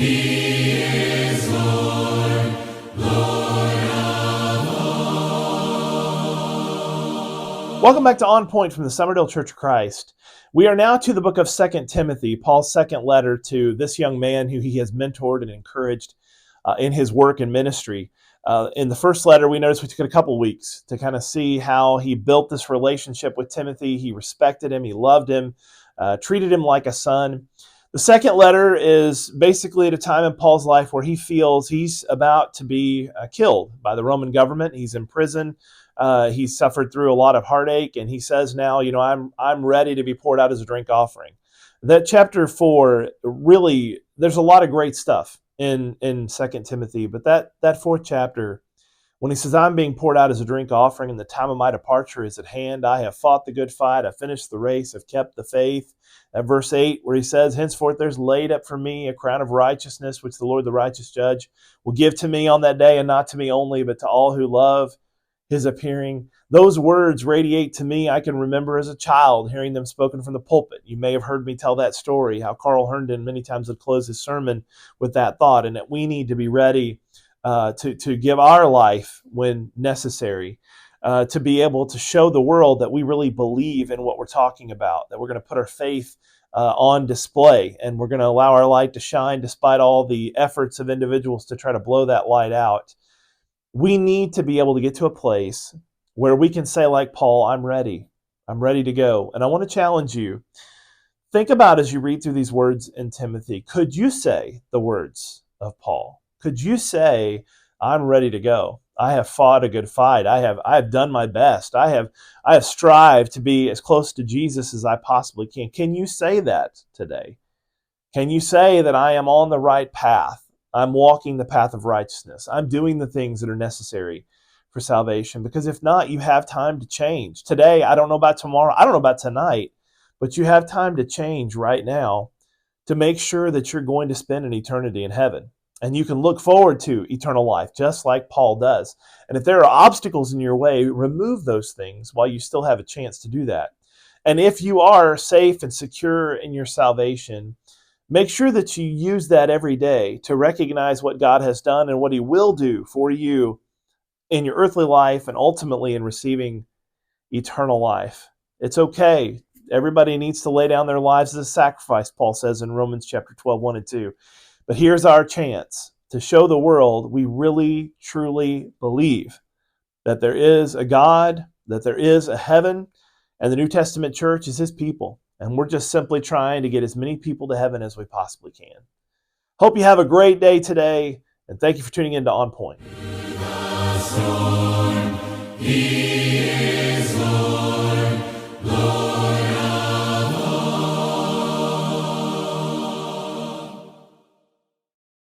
He is Lord, Lord of all. Welcome back to On Point from the Summerdale Church of Christ. We are now to the book of 2 Timothy, Paul's second letter to this young man who he has mentored and encouraged in his work and ministry. In the first letter, we noticed we took a couple weeks to kind of see how he built this relationship with Timothy. He respected him, he loved him, treated him like a son. The second letter is basically at a time in Paul's life where he feels he's about to be killed by the Roman government. He's in prison. He's suffered through a lot of heartache, and he says now, I'm ready to be poured out as a drink offering. That chapter 4, really, there's a lot of great stuff in 2 Timothy, but that fourth chapter, when he says, I'm being poured out as a drink offering and the time of my departure is at hand, I have fought the good fight, I've finished the race, I've kept the faith. At verse 8, where he says, henceforth there's laid up for me a crown of righteousness, which the Lord, the righteous judge, will give to me on that day, and not to me only, but to all who love his appearing. Those words radiate to me. I can remember as a child hearing them spoken from the pulpit. You may have heard me tell that story, how Carl Herndon many times would close his sermon with that thought, and that we need to be ready to give our life when necessary, to be able to show the world that we really believe in what we're talking about, that we're going to put our faith on display, and we're going to allow our light to shine despite all the efforts of individuals to try to blow that light out. We need to be able to get to a place where we can say, like Paul, I'm ready to go. And I want to challenge you. Think about, as you read through these words in Timothy, could you say the words of Paul? Could you say, I'm ready to go? I have fought a good fight. I have done my best. I have strived to be as close to Jesus as I possibly can. Can you say that today? Can you say that I am on the right path? I'm walking the path of righteousness. I'm doing the things that are necessary for salvation. Because if not, you have time to change. Today, I don't know about tomorrow. I don't know about tonight. But you have time to change right now to make sure that you're going to spend an eternity in heaven. And you can look forward to eternal life, just like Paul does. And if there are obstacles in your way, remove those things while you still have a chance to do that. And if you are safe and secure in your salvation, make sure that you use that every day to recognize what God has done and what he will do for you in your earthly life and ultimately in receiving eternal life. It's okay. Everybody needs to lay down their lives as a sacrifice, Paul says in Romans chapter 12, 1 and 2. But here's our chance to show the world we really, truly believe that there is a God, that there is a heaven, and the New Testament church is his people. And we're just simply trying to get as many people to heaven as we possibly can. Hope you have a great day today, and thank you for tuning in to On Point.